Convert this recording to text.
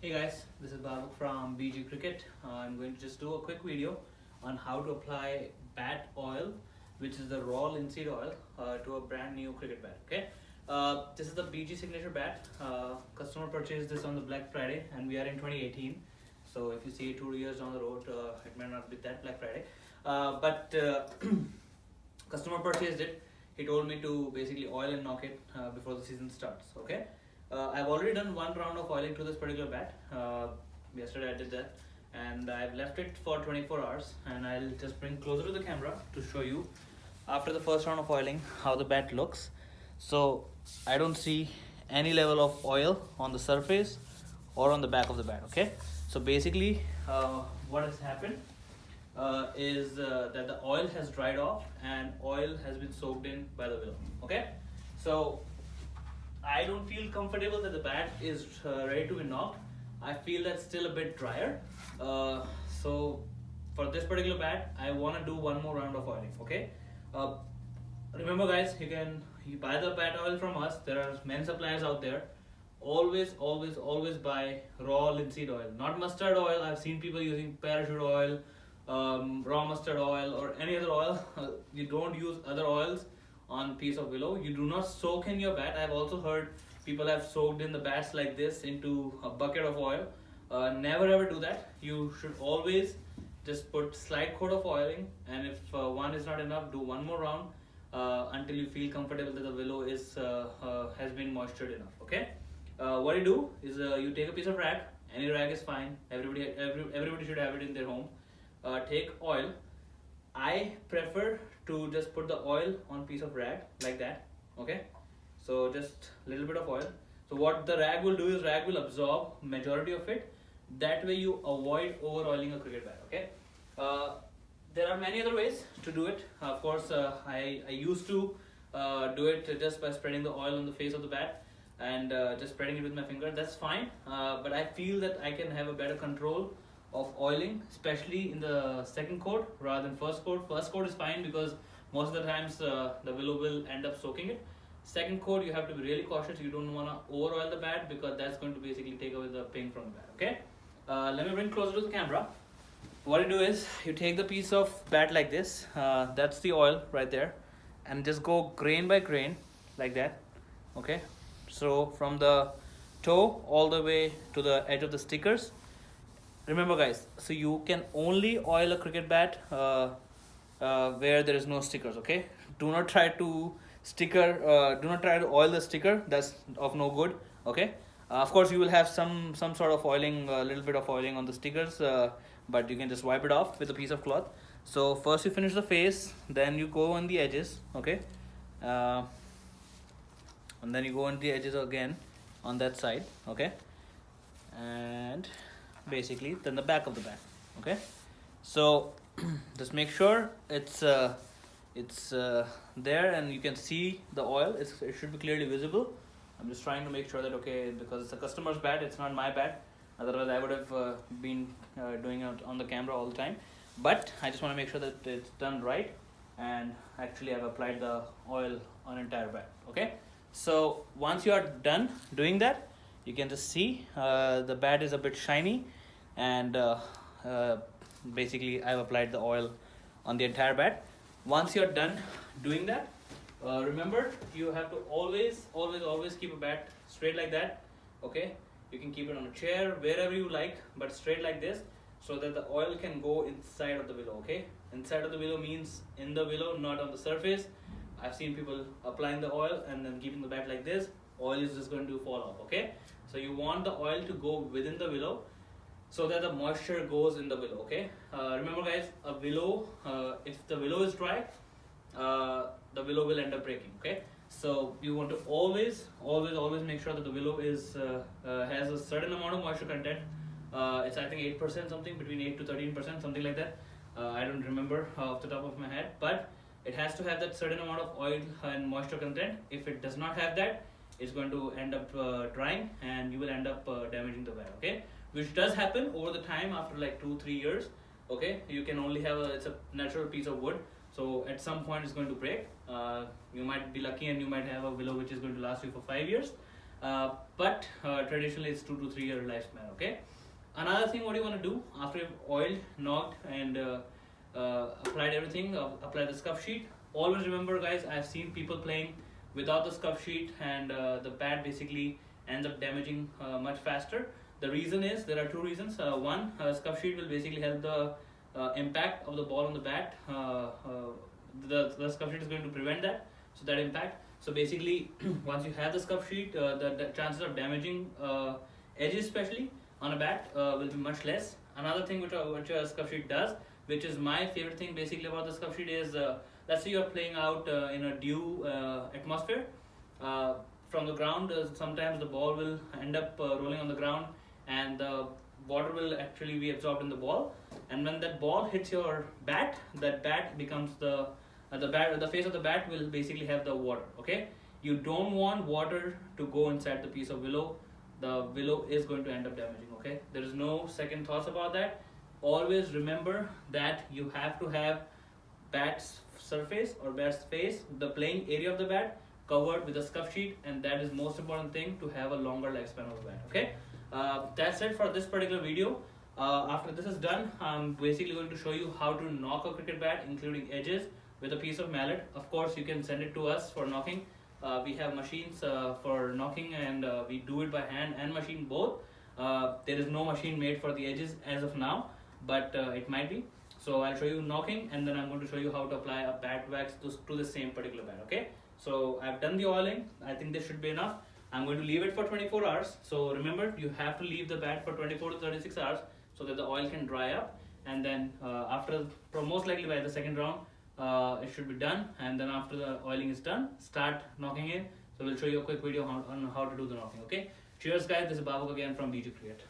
Hey guys, this is Babu from BG Cricket. I'm going to just do a quick video on how to apply bat oil, which is the raw linseed oil, to a brand new cricket bat. Okay, this is the BG signature bat. Customer purchased this on the Black Friday, and we are in 2018. So if you see 2 years down the road, it may not be that Black Friday, but customer purchased it. He told me to basically oil and knock it before the season starts. Okay. I've already done one round of oiling to this particular bat. Yesterday I did that, and I've left it for 24 hours, and I'll just bring closer to the camera to show you after the first round of oiling how the bat looks. So I don't see any level of oil on the surface or on the back of the bat. Okay, so basically what has happened is that the oil has dried off and oil has been soaked in by the willow. Okay, so I don't feel comfortable that the bat is ready to be knocked. I feel that's still a bit drier. So for this particular bat, I want to do one more round of oiling. Okay. Remember, guys, you buy the bat oil from us. There are many suppliers out there. Always buy raw linseed oil, not mustard oil. I've seen people using parachute oil, raw mustard oil, or any other oil. You don't use other oils on piece of willow. You do not soak in your bat. I've also heard people have soaked in the bats like this into a bucket of oil. Never ever do that. You should always just put slight coat of oiling, and if one is not enough, do one more round until you feel comfortable that the willow is has been moistured enough. Okay. What you do is you take a piece of rag. Any rag is fine. Everybody should have it in their home. Take oil. I prefer to just put the oil on piece of rag like that. Okay, so just a little bit of oil. So what the rag will do is rag will absorb majority of it. That way you avoid over oiling a cricket bat. Okay, there are many other ways to do it. Of course, I used to do it just by spreading the oil on the face of the bat and just spreading it with my finger. That's fine, but I feel that I can have a better control of oiling, especially in the second coat rather than first coat. First coat is fine because most of the times the willow will end up soaking it. Second coat, you have to be really cautious. You don't want to over oil the bat because that's going to basically take away the ping from the bat. Okay, let me bring closer to the camera. What you do is you take the piece of bat like this, that's the oil right there, and just go grain by grain like that. Okay, so from the toe all the way to the edge of the stickers. Remember, guys, so you can only oil a cricket bat where there is no stickers. Okay, do not try to oil the sticker. That's of no good. Okay, of course you will have some sort of oiling, a little bit of oiling on the stickers, but you can just wipe it off with a piece of cloth. So first you finish the face, then you go on the edges. Okay, and then you go on the edges again on that side. Okay, and basically then the back of the bat. Okay, so just make sure it's there and you can see the oil. It should be clearly visible. I'm just trying to make sure that, okay, because it's a customer's bat, it's not my bat. Otherwise I would have been doing it on the camera all the time. But I just want to make sure that it's done right, and actually I've applied the oil on entire bat. Okay, so once you are done doing that, you can just see the bat is a bit shiny, and basically I've applied the oil on the entire bat. Once you're done doing that, remember you have to always keep a bat straight like that. Okay, you can keep it on a chair, wherever you like, but straight like this, so that the oil can go inside of the willow. Okay, inside of the willow means in the willow, not on the surface. I've seen people applying the oil and then keeping the bat like this. Oil is just going to fall off. Okay, so you want the oil to go within the willow so that the moisture goes in the willow. Okay, remember, guys, a willow, if the willow is dry, the willow will end up breaking. Okay, so you want to always make sure that the willow is has a certain amount of moisture content. It's, I think, 8%, something between 8 to 13%, something like that. I don't remember off the top of my head, but it has to have that certain amount of oil and moisture content. If it does not have that, it's going to end up drying, and you will end up damaging the bat. Okay, which does happen over the time after like 2-3 years. Okay, you can only have it's a natural piece of wood, so at some point it's going to break. You might be lucky and you might have a willow which is going to last you for 5 years, but traditionally it's 2 to 3 year lifespan. Okay. Another thing, what you want to do after you've oiled, knocked, and applied everything, apply the scuff sheet. Always remember, guys, I've seen people playing without the scuff sheet, and the bat basically ends up damaging much faster. The reason is, there are two reasons. One, scuff sheet will basically help the impact of the ball on the bat. The scuff sheet is going to prevent that, so that impact. So basically, once you have the scuff sheet, the chances of damaging edges, especially on a bat, will be much less. Another thing which a scuff sheet does, which is my favorite thing basically about the scuff sheet, is let's say you're playing out in a dew atmosphere. From the ground, sometimes the ball will end up rolling on the ground, and the water will actually be absorbed in the ball. And when that ball hits your bat, that bat becomes the face of the bat will basically have the water. Okay, you don't want water to go inside the piece of willow. The willow is going to end up damaging. Okay, there is no second thoughts about that. Always remember that you have to have bat's surface or bat's face, the playing area of the bat, covered with a scuff sheet, and that is most important thing to have a longer lifespan of the bat. Okay, that's it for this particular video. After this is done, I'm basically going to show you how to knock a cricket bat, including edges, with a piece of mallet. Of course, you can send it to us for knocking. We have machines for knocking, and we do it by hand and machine both. There is no machine made for the edges as of now, but it might be. So I'll show you knocking, and then I'm going to show you how to apply a bat wax to the same particular bat. Okay, so I've done the oiling. I think this should be enough. I'm going to leave it for 24 hours. So remember, you have to leave the bat for 24 to 36 hours so that the oil can dry up, and then most likely by the second round, it should be done. And then after the oiling is done, start knocking it. So we'll show you a quick video on how to do the knocking. Okay, cheers guys, this is Babak again from BG Cricket.